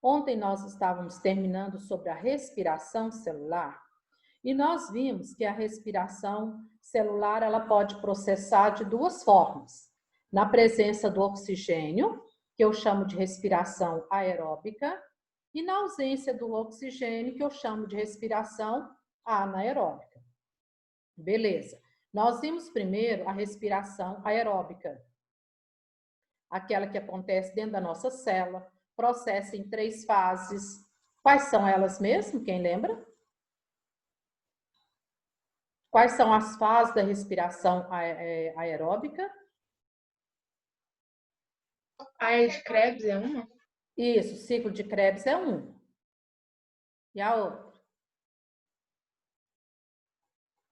Ontem nós estávamos terminando sobre a respiração celular e nós vimos que a respiração celular ela pode processar de duas formas. Na presença do oxigênio, que eu chamo de respiração aeróbica, e na ausência do oxigênio, que eu chamo de respiração anaeróbica. Beleza. Nós vimos primeiro a respiração aeróbica, aquela que acontece dentro da nossa célula, processa em 3 fases. Quais são elas mesmo? Quem lembra? Quais são as fases da respiração aeróbica? A de Krebs é uma? Isso, o ciclo de Krebs é um. E a outra?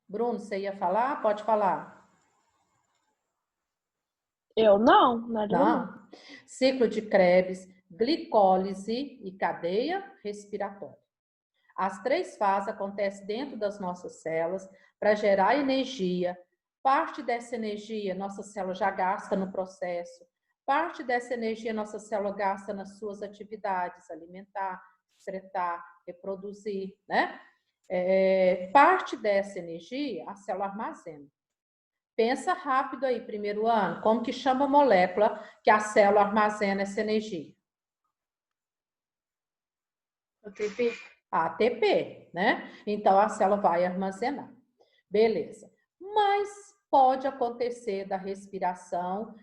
Bruno, você ia falar? Pode falar. Eu não, Não. Ciclo de Krebs, glicólise e cadeia respiratória. As 3 fases acontecem dentro das nossas células para gerar energia. Parte dessa energia nossa célula já gasta no processo. Parte dessa energia nossa célula gasta nas suas atividades, alimentar, excretar, reproduzir, né? Parte dessa energia a célula armazena. Pensa rápido aí, primeiro ano, como que chama a molécula que a célula armazena essa energia? ATP. ATP, né? Então a célula vai armazenar. Beleza. Mas pode acontecer da respiração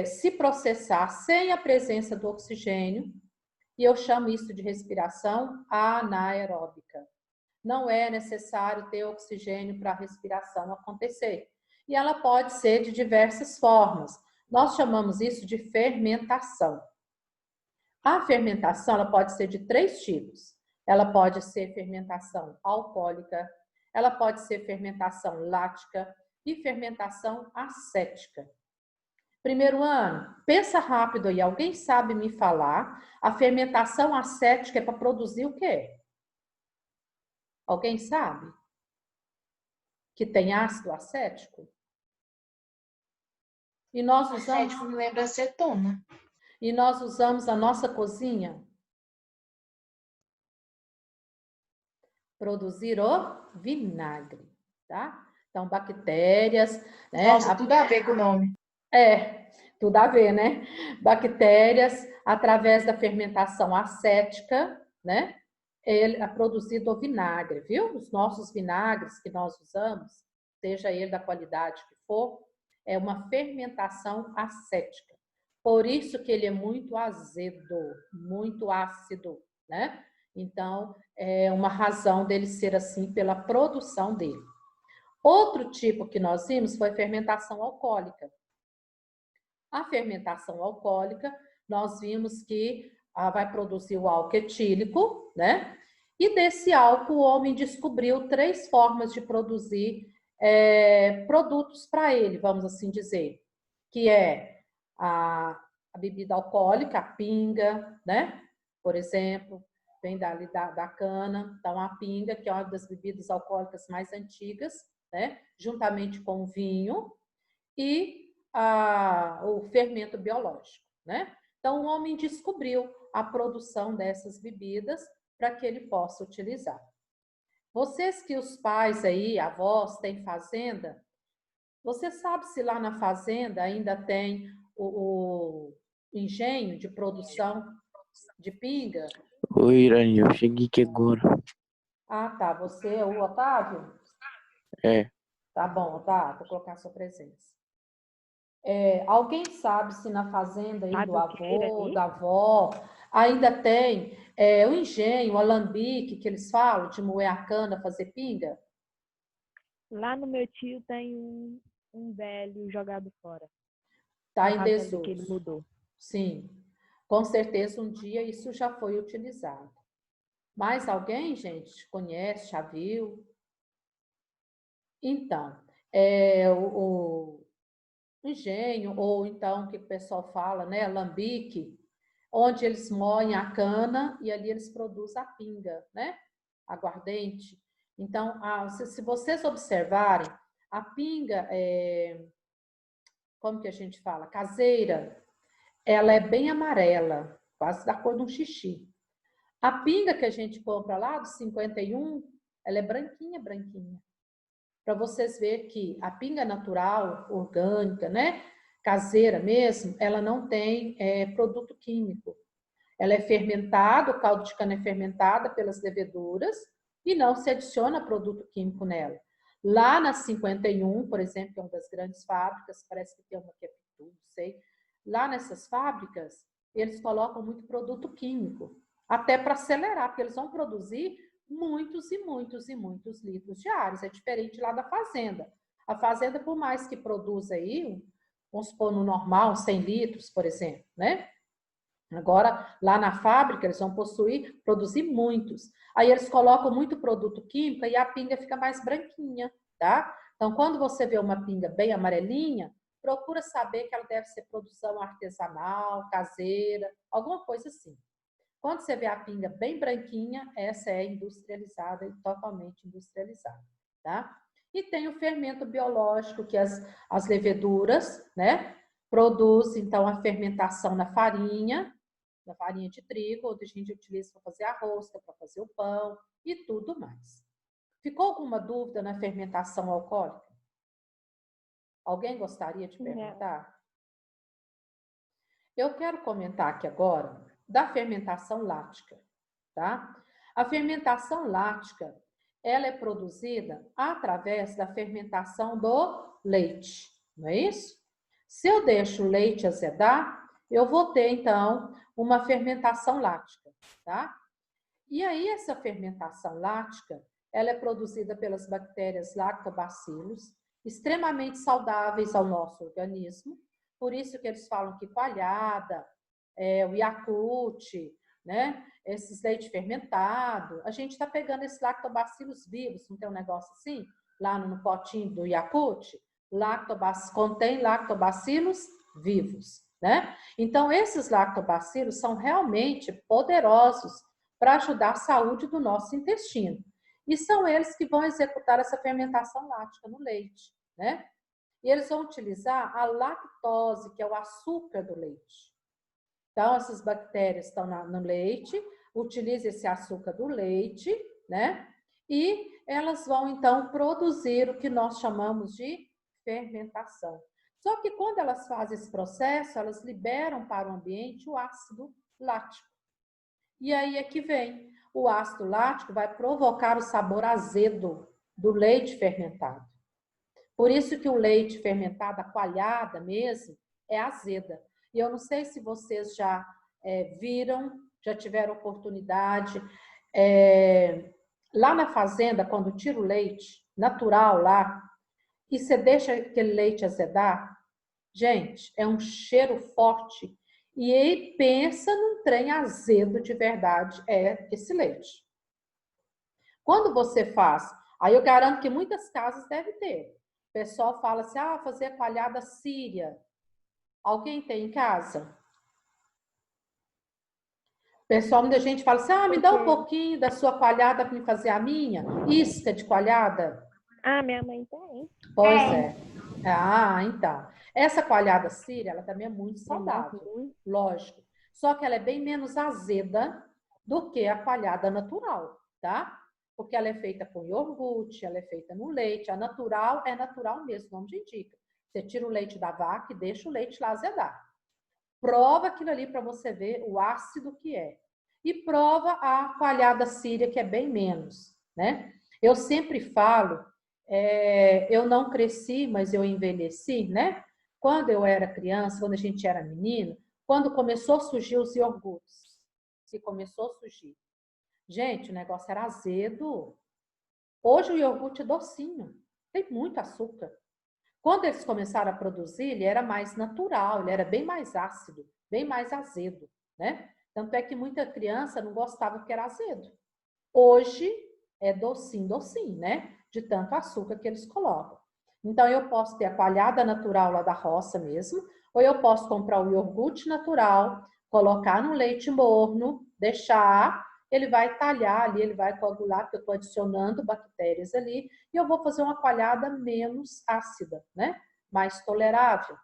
se processar sem a presença do oxigênio, e eu chamo isso de respiração anaeróbica. Não é necessário ter oxigênio para a respiração acontecer. E ela pode ser de diversas formas. Nós chamamos isso de fermentação. A fermentação ela pode ser de 3 tipos. Ela pode ser fermentação alcoólica, ela pode ser fermentação lática e fermentação acética. Primeiro ano, pensa rápido aí. Alguém sabe me falar? A fermentação acética é para produzir o quê? Alguém sabe? Que tem ácido acético? E nós usamos... Acético me lembra acetona. E nós usamos a nossa cozinha produzir o vinagre, tá? Então, bactérias, né? Nossa, tudo a ver com o nome. Tudo a ver, né? Bactérias, através da fermentação acética, né? Ele é produzido o vinagre, viu? Os nossos vinagres que nós usamos, seja ele da qualidade que for, é uma fermentação acética. Por isso que ele é muito azedo, muito ácido, né? Então, é uma razão dele ser assim pela produção dele. Outro tipo que nós vimos foi fermentação alcoólica. A fermentação alcoólica, nós vimos que vai produzir o álcool etílico, né? E desse álcool, o homem descobriu 3 formas de produzir produtos para ele, vamos assim dizer, que é a bebida alcoólica, a pinga, né? Por exemplo, vem da cana. Então, a pinga, que é uma das bebidas alcoólicas mais antigas, né? Juntamente com o vinho e o fermento biológico, né? Então, o homem descobriu a produção dessas bebidas para que ele possa utilizar. Vocês que os pais aí, avós, têm fazenda, você sabe se lá na fazenda ainda tem o engenho de produção de pinga? Oi, Irane, eu cheguei aqui agora. Ah, tá. Você é o Otávio? É. Tá bom, Otávio, vou colocar a sua presença. Alguém sabe se na fazenda aí do avô, da avó, ainda tem o engenho, o alambique que eles falam, de moer a cana, fazer pinga? Lá no meu tio tem um velho jogado fora. Tá em Que ele desuso. mudou. Sim, com certeza um dia isso já foi utilizado. Mais alguém, gente, conhece, já viu? Então, o engenho, ou então, o que o pessoal fala, né, alambique, onde eles moem a cana e ali eles produzem a pinga, né, aguardente. Então, se vocês observarem, a pinga, como que a gente fala? Caseira, ela é bem amarela, quase da cor de um xixi. A pinga que a gente compra lá, do 51, ela é branquinha, branquinha. Para vocês verem que a pinga natural, orgânica, né? Caseira mesmo, ela não tem produto químico. Ela é fermentada, o caldo de cana é fermentada pelas leveduras e não se adiciona produto químico nela. Lá na 51, por exemplo, que é uma das grandes fábricas, parece que tem uma que é Pitu, não sei. Lá nessas fábricas, eles colocam muito produto químico, até para acelerar, porque eles vão produzir muitos e muitos e muitos litros diários. É diferente lá da fazenda. A fazenda, por mais que produza aí, vamos supor no normal, 100 litros, por exemplo, né? Agora, lá na fábrica, eles vão produzir muitos. Aí eles colocam muito produto químico e a pinga fica mais branquinha, tá? Então, quando você vê uma pinga bem amarelinha, procura saber que ela deve ser produção artesanal, caseira, alguma coisa assim. Quando você vê a pinga bem branquinha, essa é industrializada e totalmente industrializada, tá? E tem o fermento biológico, que as leveduras, né, produzem, então, a fermentação na farinha de trigo, onde a gente utiliza para fazer a rosca, para fazer o pão e tudo mais. Ficou alguma dúvida na fermentação alcoólica? Alguém gostaria de perguntar? Eu quero comentar aqui agora da fermentação lática, tá? A fermentação lática, ela é produzida através da fermentação do leite, não é isso? Se eu deixo o leite azedar, eu vou ter, então, uma fermentação lática, tá? E aí, essa fermentação lática, ela é produzida pelas bactérias lactobacillus, extremamente saudáveis ao nosso organismo, por isso que eles falam que coalhada, o Yakult, né? Esses leite fermentado, a gente está pegando esses lactobacillus vivos, não tem um negócio assim? Lá no potinho do Yakult, contém lactobacillus vivos, né? Então, esses lactobacilos são realmente poderosos para ajudar a saúde do nosso intestino. E são eles que vão executar essa fermentação lática no leite, né? E eles vão utilizar a lactose, que é o açúcar do leite. Então, essas bactérias estão no leite, utilizam esse açúcar do leite, né? E elas vão, então, produzir o que nós chamamos de fermentação. Só que quando elas fazem esse processo, elas liberam para o ambiente o ácido lático. E aí é que vem. O ácido lático vai provocar o sabor azedo do leite fermentado. Por isso que o leite fermentado, a coalhada mesmo, é azeda. E eu não sei se vocês já viram, já tiveram oportunidade. Lá na fazenda, quando tira o leite natural lá, e você deixa aquele leite azedar, gente, é um cheiro forte. E aí pensa num trem azedo de verdade, é esse leite. Quando você faz, aí eu garanto que muitas casas devem ter. O pessoal fala assim, fazer coalhada síria. Alguém tem em casa? Pessoal, muita gente fala assim, me dá um pouquinho da sua coalhada para me fazer a minha. Isca de coalhada. Minha mãe tem. Pois é. Então. Essa coalhada síria, ela também é muito saudável, lógico. Só que ela é bem menos azeda do que a coalhada natural, tá? Porque ela é feita com iogurte, ela é feita no leite. A natural é natural mesmo, o nome já indica. Você tira o leite da vaca e deixa o leite lá azedar. Prova aquilo ali para você ver o ácido que é. E prova a coalhada síria, que é bem menos, né? Eu sempre falo, eu não cresci, mas eu envelheci, né? Quando eu era criança, quando a gente era menino, quando começou a surgir os iogurtes, que começou a surgir. Gente, o negócio era azedo. Hoje o iogurte é docinho, tem muito açúcar. Quando eles começaram a produzir, ele era mais natural, ele era bem mais ácido, bem mais azedo, né? Tanto é que muita criança não gostava porque era azedo. Hoje é docinho, docinho, né? De tanto açúcar que eles colocam. Então, eu posso ter a coalhada natural lá da roça mesmo, ou eu posso comprar o iogurte natural, colocar no leite morno, deixar, ele vai talhar ali, ele vai coagular, porque eu estou adicionando bactérias ali, e eu vou fazer uma coalhada menos ácida, né? Mais tolerável.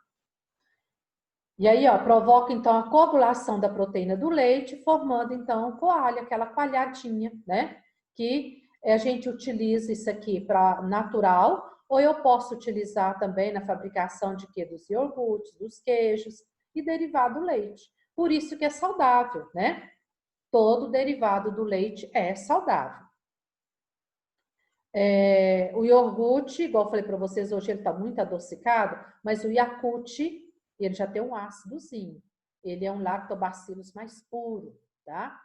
E aí, ó, provoca então a coagulação da proteína do leite, formando então o coalho, aquela coalhadinha, né? Que a gente utiliza isso aqui para natural, ou eu posso utilizar também na fabricação de quê? Dos iogurtes, dos queijos e derivado do leite. Por isso que é saudável, né? Todo derivado do leite é saudável. O iogurte, igual eu falei para vocês, hoje ele está muito adocicado, mas o Yakult, ele já tem um ácidozinho. Ele é um lactobacillus mais puro, tá?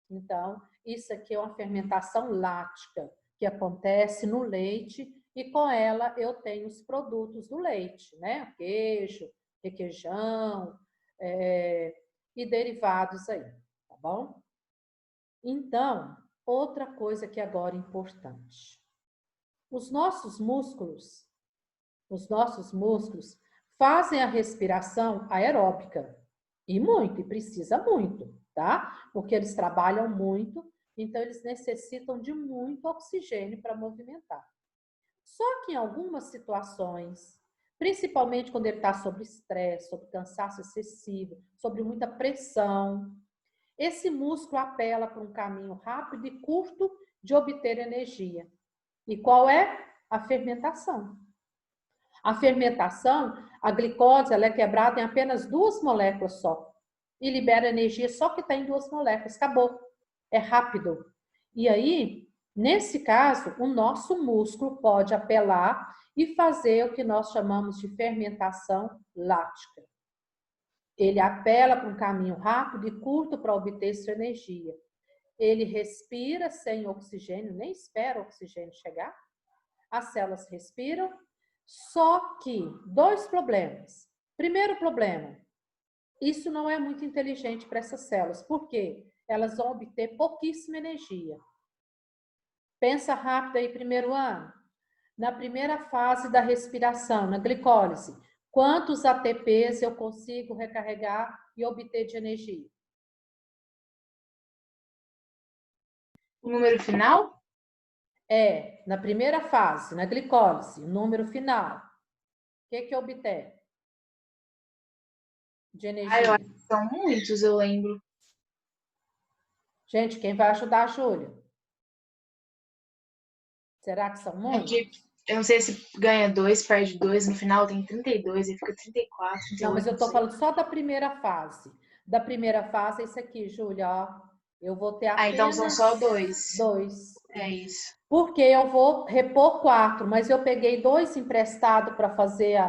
Então, isso aqui é uma fermentação lática que acontece no leite e com ela eu tenho os produtos do leite, né? Queijo, requeijão e derivados aí, tá bom? Então, outra coisa que agora é importante. Os nossos músculos fazem a respiração aeróbica. E muito, e precisa muito, tá? Porque eles trabalham muito, então eles necessitam de muito oxigênio para movimentar. Só que em algumas situações, principalmente quando ele está sob estresse, sob cansaço excessivo, sob muita pressão, esse músculo apela para um caminho rápido e curto de obter energia. E qual é? A fermentação. A fermentação, a glicose, ela é quebrada em apenas 2 moléculas só. E libera energia só que está em 2 moléculas. Acabou. É rápido. E aí, nesse caso, o nosso músculo pode apelar e fazer o que nós chamamos de fermentação lática. Ele apela para um caminho rápido e curto para obter sua energia. Ele respira sem oxigênio, nem espera o oxigênio chegar. As células respiram, só que 2 problemas. Primeiro problema, isso não é muito inteligente para essas células, porque elas vão obter pouquíssima energia. Pensa rápido aí, primeiro ano. Na primeira fase da respiração, na glicólise, quantos ATPs eu consigo recarregar e obter de energia? O número final? Na primeira fase, na glicólise, o número final. O que obtém? De energia. Eu acho que são muitos, eu lembro. Gente, quem vai ajudar a Júlia? Será que são muitos? Eu não sei se ganha 2, perde 2, no final tem 32 e fica 34, 38. Não, mas eu tô falando só da primeira fase. Da primeira fase é isso aqui, Júlia, ó. Eu vou ter apenas... então são só 2. 2. É isso. Porque eu vou repor 4, mas eu peguei 2 emprestados para fazer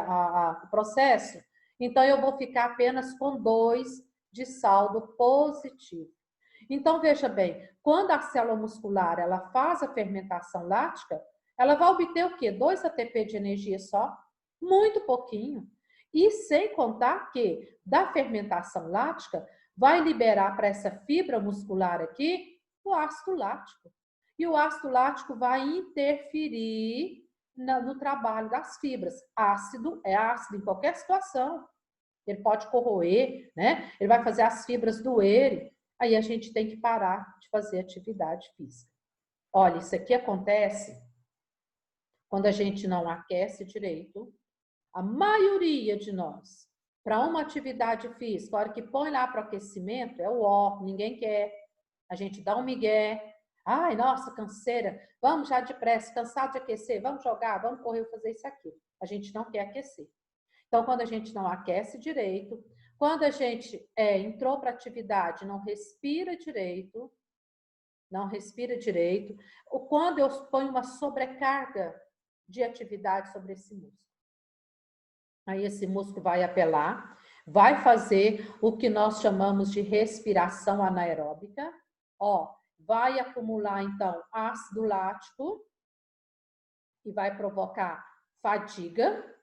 o processo, então eu vou ficar apenas com 2 de saldo positivo. Então, veja bem, quando a célula muscular ela faz a fermentação lática, ela vai obter o quê? 2 ATP de energia só? Muito pouquinho. E sem contar que da fermentação lática vai liberar para essa fibra muscular aqui o ácido lático. E o ácido lático vai interferir no trabalho das fibras. Ácido é ácido em qualquer situação. Ele pode corroer, né? Ele vai fazer as fibras doerem. Aí a gente tem que parar de fazer atividade física. Olha, isso aqui acontece quando a gente não aquece direito. A maioria de nós, para uma atividade física, a hora que põe lá para o aquecimento, é o ó, ninguém quer. A gente dá um migué. Ai, nossa, canseira. Vamos já depressa, cansado de aquecer, vamos jogar, vamos correr, fazer isso aqui. A gente não quer aquecer. Então, quando a gente não aquece direito, quando a gente entrou para a atividade, não respira direito, ou quando eu ponho uma sobrecarga de atividade sobre esse músculo. Aí esse músculo vai apelar, vai fazer o que nós chamamos de respiração anaeróbica, ó, vai acumular então ácido lático e vai provocar fadiga,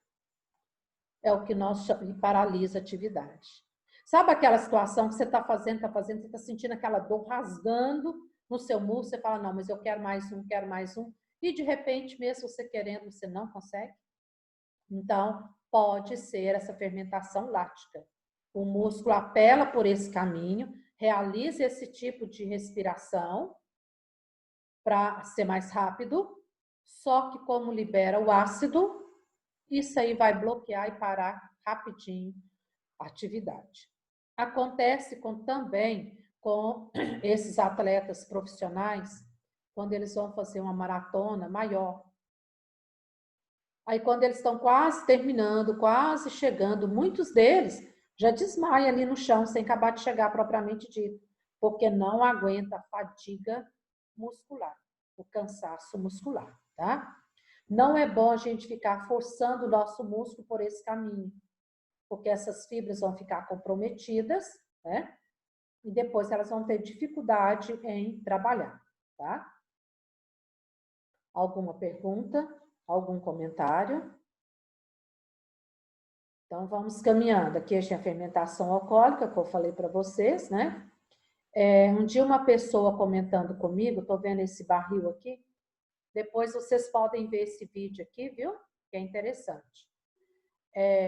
é o que nós chamamos, e paralisa a atividade. Sabe aquela situação que você está fazendo, você está sentindo aquela dor rasgando no seu músculo, você fala, não, mas eu quero mais um, e de repente, mesmo você querendo, você não consegue? Então, pode ser essa fermentação lática. O músculo apela por esse caminho, realiza esse tipo de respiração para ser mais rápido, só que como libera o ácido, isso aí vai bloquear e parar rapidinho atividade. Acontece também com esses atletas profissionais, quando eles vão fazer uma maratona maior. Aí, quando eles estão quase terminando, quase chegando, muitos deles já desmaiam ali no chão, sem acabar de chegar propriamente dito, porque não aguenta a fadiga muscular, o cansaço muscular, tá? Não é bom a gente ficar forçando o nosso músculo por esse caminho, porque essas fibras vão ficar comprometidas, né? E depois elas vão ter dificuldade em trabalhar, tá? Alguma pergunta? Algum comentário? Então, vamos caminhando. Aqui a gente tem a fermentação alcoólica, que eu falei para vocês, né? Um dia uma pessoa comentando comigo, estou vendo esse barril aqui, depois vocês podem ver esse vídeo aqui, viu? Que é interessante.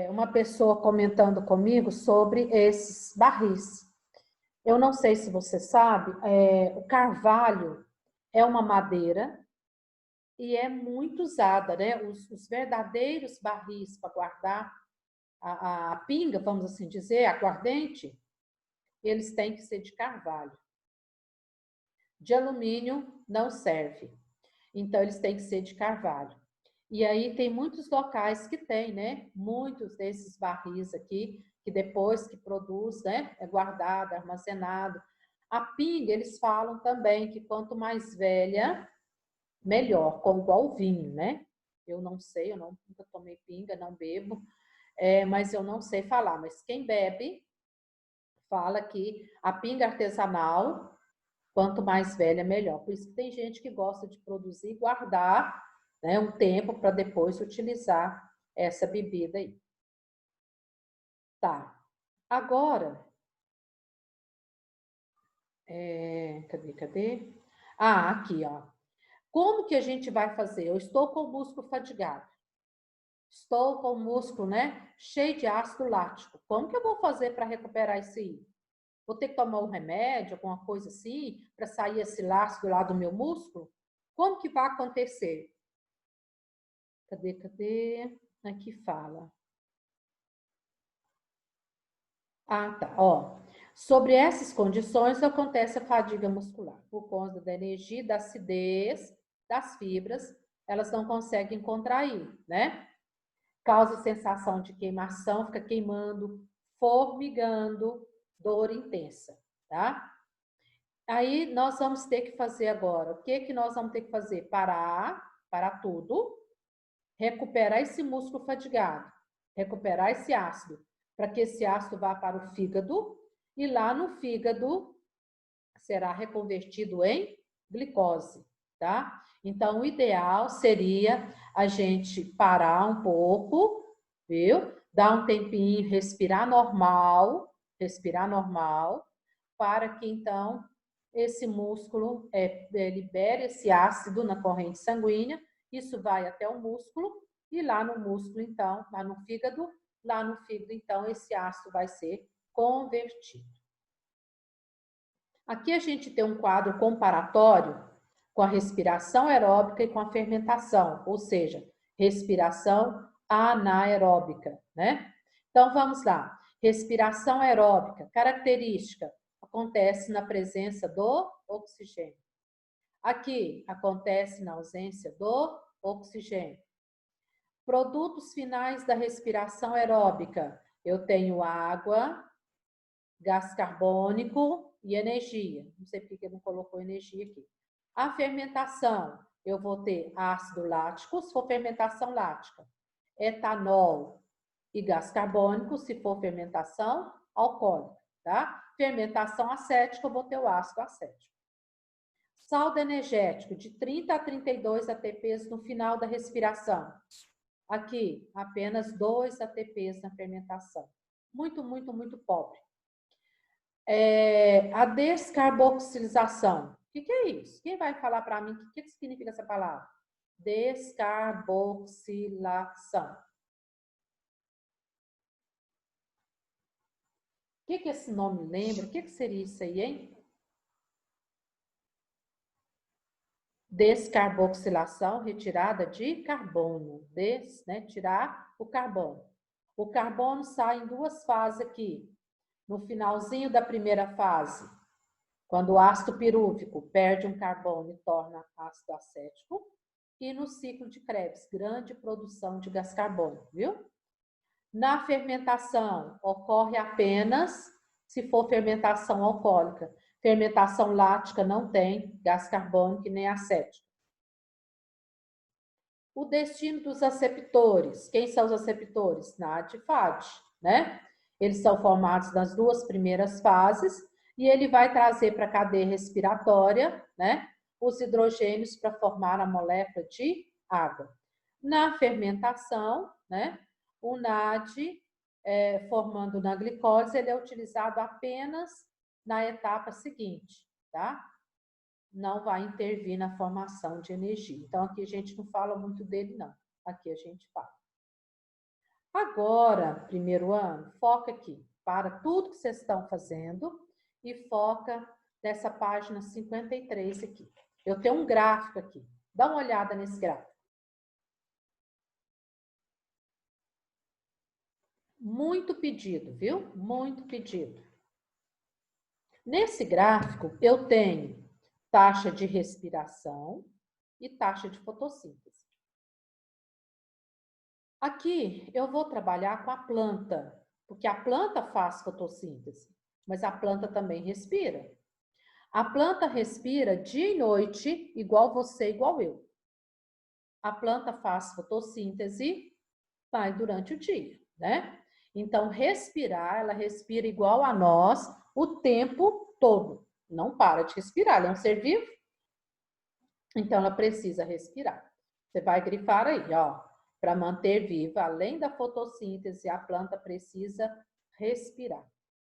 Uma pessoa comentando comigo sobre esses barris. Eu não sei se você sabe, o carvalho é uma madeira e é muito usada, né? Os verdadeiros barris para guardar a pinga, vamos assim dizer, aguardente, eles têm que ser de carvalho. De alumínio não serve. Então, eles têm que ser de carvalho. E aí tem muitos locais que tem, né? Muitos desses barris aqui, que depois que produz, né? É guardado, armazenado. A pinga, eles falam também que quanto mais velha, melhor, como igual o vinho, né? Eu não sei, eu nunca tomei pinga, não bebo, mas eu não sei falar. Mas quem bebe, fala que a pinga artesanal, quanto mais velha, melhor. Por isso que tem gente que gosta de produzir e guardar, né, um tempo para depois utilizar essa bebida aí. Tá. Agora, cadê? Ah, aqui, ó. Como que a gente vai fazer? Eu estou com o músculo fadigado. Estou com o músculo, né, cheio de ácido lático. Como que eu vou fazer para recuperar isso aí? Vou ter que tomar um remédio, alguma coisa assim, para sair esse ácido lá do meu músculo? Como que vai acontecer? Cadê? Aqui fala. Ah, tá. Ó, sobre essas condições acontece a fadiga muscular. Por conta da energia, da acidez das fibras, elas não conseguem contrair, né? Causa sensação de queimação, fica queimando, formigando, dor intensa, tá? Aí nós vamos ter que fazer agora. O que que nós vamos ter que fazer? Parar tudo, recuperar esse músculo fadigado, recuperar esse ácido, para que esse ácido vá para o fígado e lá no fígado será reconvertido em glicose, tá? Então, o ideal seria a gente parar um pouco, viu? Dar um tempinho, respirar normal, para que então esse músculo libere esse ácido na corrente sanguínea, isso vai até o músculo e lá no músculo, então, lá no fígado, então, esse ácido vai ser convertido. Aqui a gente tem um quadro comparatório com a respiração aeróbica e com a fermentação, ou seja, respiração anaeróbica, né? Então, vamos lá. Respiração aeróbica, característica, acontece na presença do oxigênio. Aqui, acontece na ausência do oxigênio. Produtos finais da respiração aeróbica. Eu tenho água, gás carbônico e energia. Não sei porque ele não colocou energia aqui. A fermentação, eu vou ter ácido lático, se for fermentação lática. Etanol e gás carbônico, se for fermentação alcoólica, tá? Fermentação acética, eu vou ter o ácido acético. Saldo energético, de 30 a 32 ATPs no final da respiração. Aqui, apenas 2 ATPs na fermentação. Muito, muito, muito pobre. A descarboxilização. O que é isso? Quem vai falar para mim o que significa essa palavra? Descarboxilação. O que esse nome lembra? O que seria isso aí, hein? Descarboxilação, retirada de carbono. Tirar o carbono. O carbono sai em duas fases aqui. No finalzinho da primeira fase, quando o ácido pirúvico perde um carbono e torna ácido acético, e no ciclo de Krebs, grande produção de gás carbônico, viu? Na fermentação, ocorre apenas se for fermentação alcoólica. Fermentação lática não tem gás carbônico e nem acético. O destino dos aceptores. Quem são os aceptores? NAD e FAD, né? Eles são formados nas duas primeiras fases e ele vai trazer para a cadeia respiratória, né, os hidrogênios para formar a molécula de água. Na fermentação, né, o NAD, formando na glicose, ele é utilizado apenas na etapa seguinte, tá? Não vai intervir na formação de energia. Então, aqui a gente não fala muito dele, não. Aqui a gente fala. Agora, primeiro ano, foca aqui. Para tudo que vocês estão fazendo e foca nessa página 53 aqui. Eu tenho um gráfico aqui. Dá uma olhada nesse gráfico. Muito pedido, viu? Muito pedido. Nesse gráfico, eu tenho taxa de respiração e taxa de fotossíntese. Aqui eu vou trabalhar com a planta, porque a planta faz fotossíntese, mas a planta também respira. A planta respira dia e noite, igual você, igual eu. A planta faz fotossíntese, mas durante o dia, né? Então, respirar, ela respira igual a nós o tempo todo. Não para de respirar, ela é um ser vivo. Então, ela precisa respirar. Você vai grifar aí, ó. Para manter viva, além da fotossíntese, a planta precisa respirar.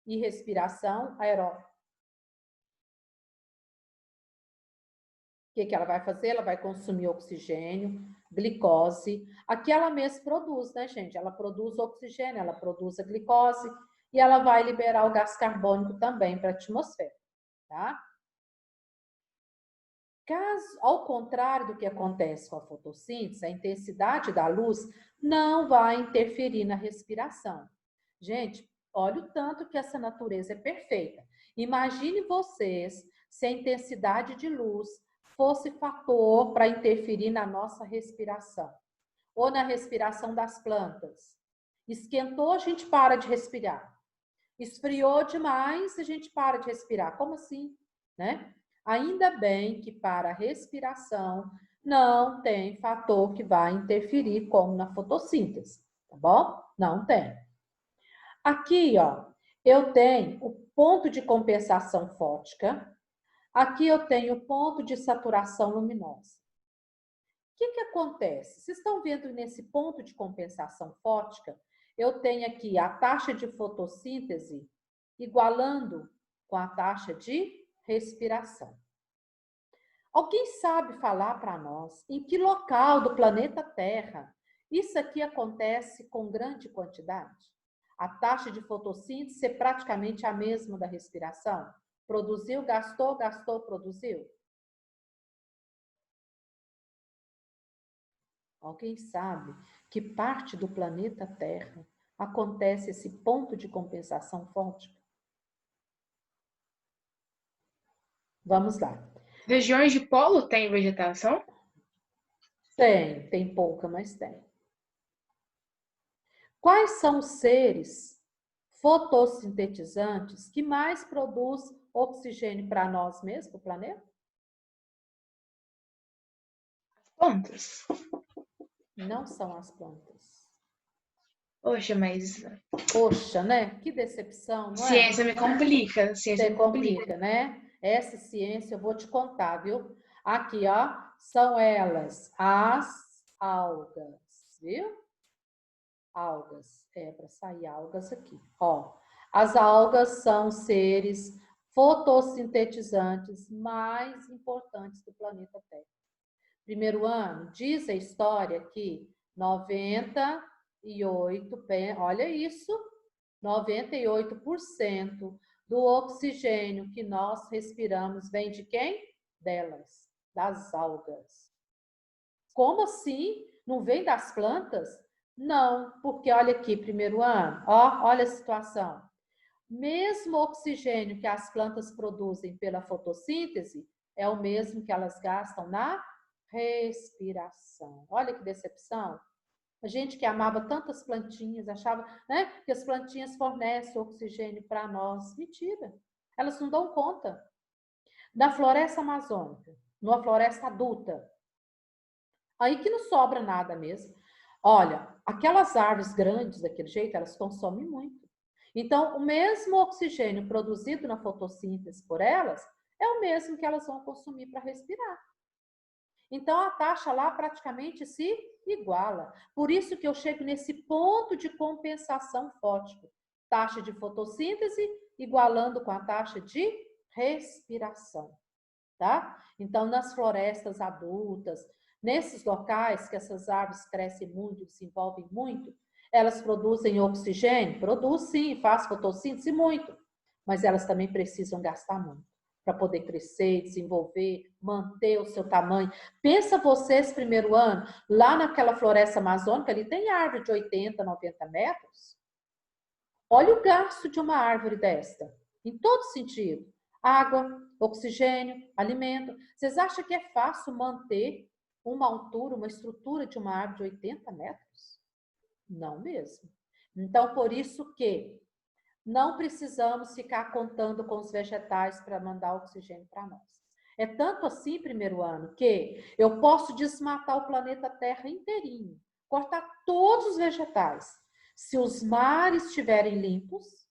E respiração aeróbica. O que ela vai fazer? Ela vai consumir oxigênio, glicose. Aqui ela mesma produz, né, gente? Ela produz oxigênio, ela produz a glicose e ela vai liberar o gás carbônico também para a atmosfera, tá? Caso, ao contrário do que acontece com a fotossíntese, a intensidade da luz não vai interferir na respiração. Gente, olha o tanto que essa natureza é perfeita. Imagine vocês se a intensidade de luz fosse fator para interferir na nossa respiração ou na respiração das plantas. Esquentou, a gente para de respirar. Esfriou demais, a gente para de respirar. Como assim, né? Ainda bem que para a respiração não tem fator que vai interferir como na fotossíntese, tá bom? Não tem. Aqui, ó, eu tenho o ponto de compensação fótica. Aqui eu tenho o ponto de saturação luminosa. O que acontece? Vocês estão vendo nesse ponto de compensação fótica, eu tenho aqui a taxa de fotossíntese igualando com a taxa de respiração. Alguém sabe falar para nós em que local do planeta Terra isso aqui acontece com grande quantidade? A taxa de fotossíntese é praticamente a mesma da respiração? Produziu, gastou, gastou, produziu? Alguém sabe que parte do planeta Terra acontece esse ponto de compensação fótica? Vamos lá. Regiões de polo tem vegetação? Tem pouca, mas tem. Quais são os seres fotossintetizantes que mais produz oxigênio para nós mesmos, para o planeta? Plantas. Não são as plantas. Poxa, mas Poxa, né? Que decepção, não é? ciência me complica. Ciência Você me complica. complica, né? Essa ciência eu vou te contar, viu? Aqui, ó, são elas, as algas, viu? Algas, para sair algas aqui, ó. As algas são seres fotossintetizantes mais importantes do planeta Terra. Primeiro ano, diz a história que 98, olha isso, 98% do oxigênio que nós respiramos vem de quem? Delas, das algas. Como assim? Não vem das plantas? Não, porque olha aqui, primeiro ano, ó, olha a situação. Mesmo o oxigênio que as plantas produzem pela fotossíntese é o mesmo que elas gastam na respiração. Olha que decepção. A gente que amava tantas plantinhas, achava, né, que as plantinhas fornecem oxigênio para nós. Mentira. Elas não dão conta. Na floresta amazônica, numa floresta adulta, aí que não sobra nada mesmo. Olha, aquelas árvores grandes daquele jeito, elas consomem muito. Então, o mesmo oxigênio produzido na fotossíntese por elas é o mesmo que elas vão consumir para respirar. Então, a taxa lá praticamente se iguala. Por isso que eu chego nesse ponto de compensação fótico. Taxa de fotossíntese igualando com a taxa de respiração, tá? Então, nas florestas adultas, nesses locais que essas árvores crescem muito, desenvolvem muito, elas produzem oxigênio? Produzem sim, faz fotossíntese muito, mas elas também precisam gastar muito para poder crescer, desenvolver, manter o seu tamanho. Pensa vocês, primeiro ano, lá naquela floresta amazônica, ali tem árvore de 80, 90 metros. Olha o gasto de uma árvore desta, em todo sentido. Água, oxigênio, alimento. Vocês acham que é fácil manter uma altura, uma estrutura de uma árvore de 80 metros? Não mesmo. Então, por isso que não precisamos ficar contando com os vegetais para mandar oxigênio para nós. É tanto assim, primeiro ano, que eu posso desmatar o planeta Terra inteirinho, cortar todos os vegetais. Se os mares estiverem limpos,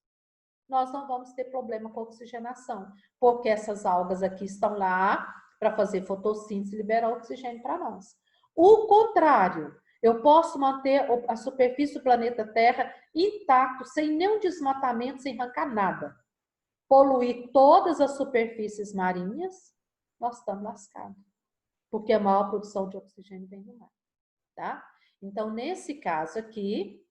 nós não vamos ter problema com a oxigenação, porque essas algas aqui estão lá para fazer fotossíntese e liberar oxigênio para nós. O contrário, eu posso manter a superfície do planeta Terra intacto, sem nenhum desmatamento, sem arrancar nada. Poluir todas as superfícies marinhas, nós estamos lascados. Porque a maior produção de oxigênio vem do mar. Tá? Então, nesse caso aqui,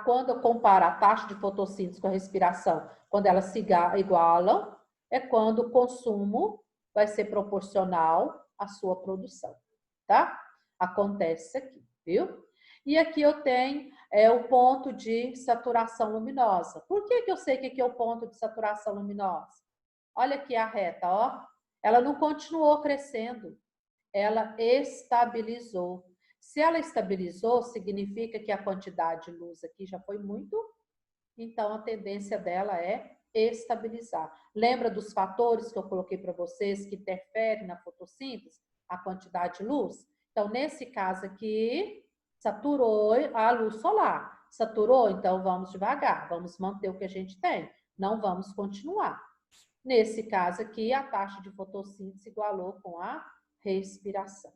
quando eu comparo a taxa de fotossíntese com a respiração, quando elas se igualam, é quando o consumo vai ser proporcional à sua produção. Tá? Acontece aqui, viu? E aqui eu tenho o ponto de saturação luminosa. Por que eu sei que aqui é o ponto de saturação luminosa? Olha aqui a reta, ó. Ela não continuou crescendo, ela estabilizou. Se ela estabilizou, significa que a quantidade de luz aqui já foi muito, então a tendência dela é estabilizar. Lembra dos fatores que eu coloquei para vocês que interferem na fotossíntese? A quantidade de luz? Então, nesse caso aqui, saturou a luz solar. Saturou, então vamos devagar, vamos manter o que a gente tem, não vamos continuar. Nesse caso aqui, a taxa de fotossíntese igualou com a respiração.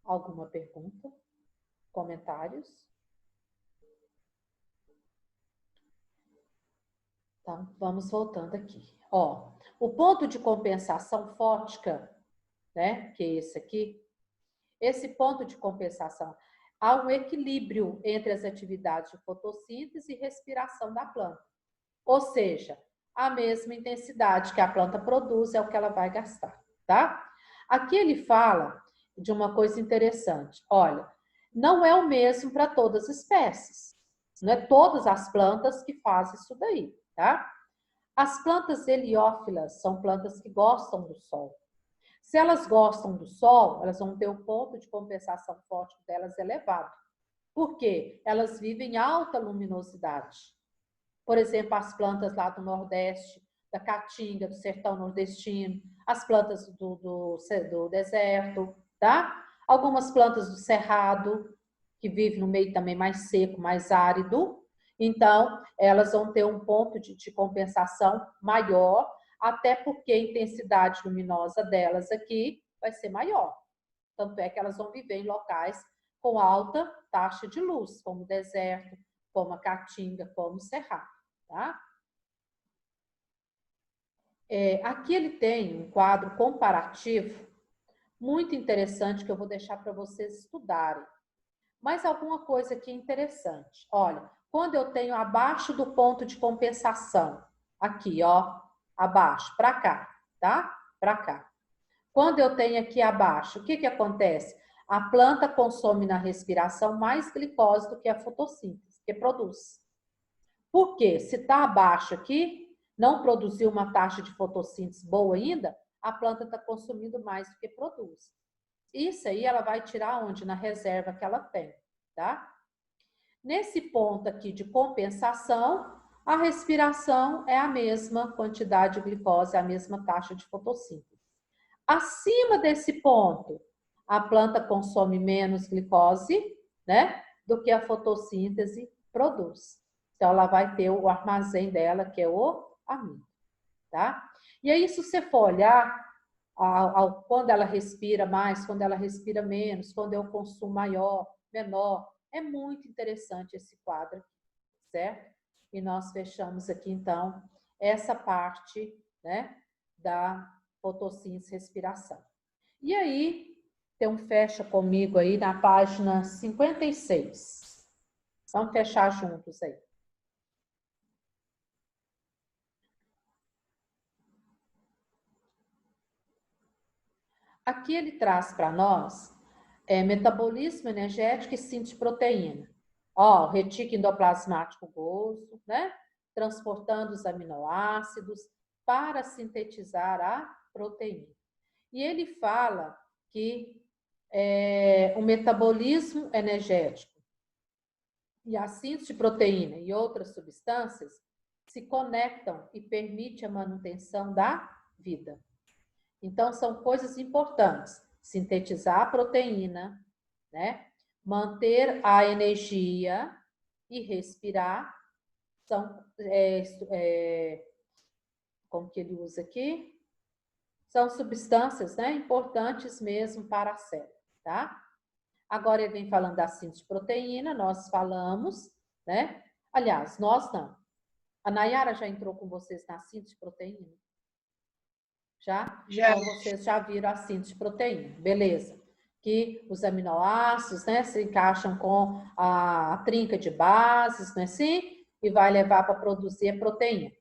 Alguma pergunta? Comentários? Então, vamos voltando aqui. Ó, o ponto de compensação fótica, né, que é esse aqui, esse ponto de compensação, há um equilíbrio entre as atividades de fotossíntese e respiração da planta. Ou seja, a mesma intensidade que a planta produz é o que ela vai gastar, tá? Aqui ele fala de uma coisa interessante. Olha, não é o mesmo para todas as espécies. Não é todas as plantas que fazem isso daí, tá? As plantas heliófilas são plantas que gostam do sol. Se elas gostam do sol, elas vão ter o ponto de compensação fótico delas elevado. Por quê? Elas vivem em alta luminosidade. Por exemplo, as plantas lá do Nordeste, da Caatinga, do sertão nordestino, as plantas do deserto, tá? Algumas plantas do cerrado, que vivem no meio também mais seco, mais árido. Então, elas vão ter um ponto de compensação maior, até porque a intensidade luminosa delas aqui vai ser maior. Tanto é que elas vão viver em locais com alta taxa de luz, como o deserto, como a Caatinga, como o cerrado. Tá? Aqui ele tem um quadro comparativo muito interessante que eu vou deixar para vocês estudarem. Mas alguma coisa aqui interessante. Olha, quando eu tenho abaixo do ponto de compensação, aqui, ó, abaixo, para cá, tá? Para cá. Quando eu tenho aqui abaixo, o que acontece? A planta consome na respiração mais glicose do que a fotossíntese, que produz. Por quê? Se está abaixo aqui, não produziu uma taxa de fotossíntese boa ainda, a planta está consumindo mais do que produz. Isso aí ela vai tirar onde? Na reserva que ela tem, tá? Nesse ponto aqui de compensação, a respiração é a mesma quantidade de glicose, a mesma taxa de fotossíntese. Acima desse ponto, a planta consome menos glicose, né, do que a fotossíntese produz. Então, ela vai ter o armazém dela, que é o amido, tá? E aí, se você for olhar, quando ela respira mais, quando ela respira menos, quando é o consumo maior, menor, é muito interessante esse quadro, certo? E nós fechamos aqui, então, essa parte, né, da fotossíntese e respiração. E aí, tem um fecha comigo aí na página 56. Vamos fechar juntos aí. Aqui ele traz para nós metabolismo energético e síntese de proteína. Ó, retículo endoplasmático grosso, né? Transportando os aminoácidos para sintetizar a proteína. E ele fala que o metabolismo energético e a síntese de proteína e outras substâncias se conectam e permite a manutenção da vida. Então, são coisas importantes. Sintetizar a proteína, né? Manter a energia e respirar. São, como que ele usa aqui? São substâncias, né, importantes mesmo para a célula, tá? Agora ele vem falando da síntese de proteína, nós falamos, né? Aliás, nós não. A Nayara já entrou com vocês na síntese de proteína? Já? Já. Então, vocês já viram a síntese de proteína, beleza. Que os aminoácidos, né, se encaixam com a trinca de bases, não é assim? E vai levar para produzir a proteína.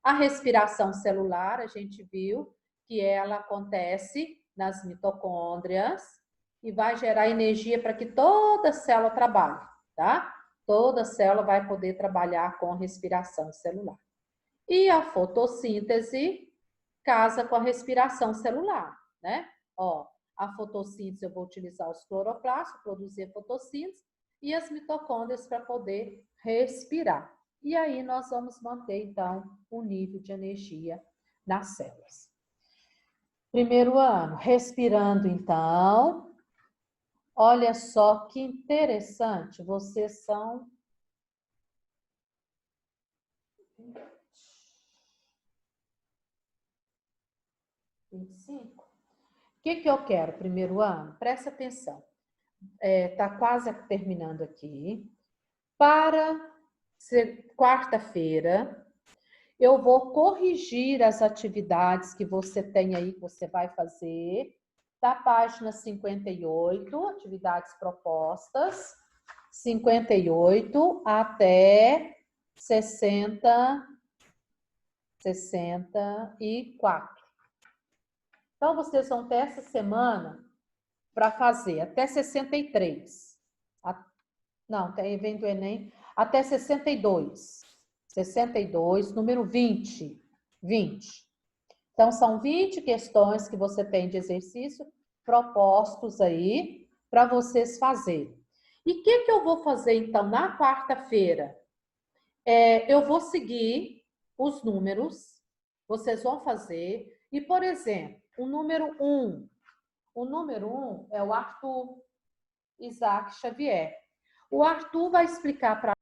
A respiração celular, a gente viu que ela acontece nas mitocôndrias e vai gerar energia para que toda célula trabalhe, tá? Toda célula vai poder trabalhar com a respiração celular. E a fotossíntese casa com a respiração celular, né? Ó, a fotossíntese eu vou utilizar os cloroplastos, produzir fotossíntese, e as mitocôndrias para poder respirar. E aí nós vamos manter, então, o nível de energia nas células. Primeiro ano, respirando, então. Olha só que interessante, vocês são... O que eu quero, primeiro ano? Presta atenção. Tá quase terminando aqui. Para quarta-feira, eu vou corrigir as atividades que você tem aí, que você vai fazer, da página 58, atividades propostas, 58 até 64. Então, vocês vão ter essa semana para fazer até 63. Não, vem do Enem, até 62. 62, número 20. 20. Então, são 20 questões que você tem de exercício propostos aí para vocês fazerem. E o que eu vou fazer, então, na quarta-feira? Eu vou seguir os números, vocês vão fazer, e, por exemplo, o número 1. O número 1 é o Arthur Isaac Xavier. O Arthur vai explicar para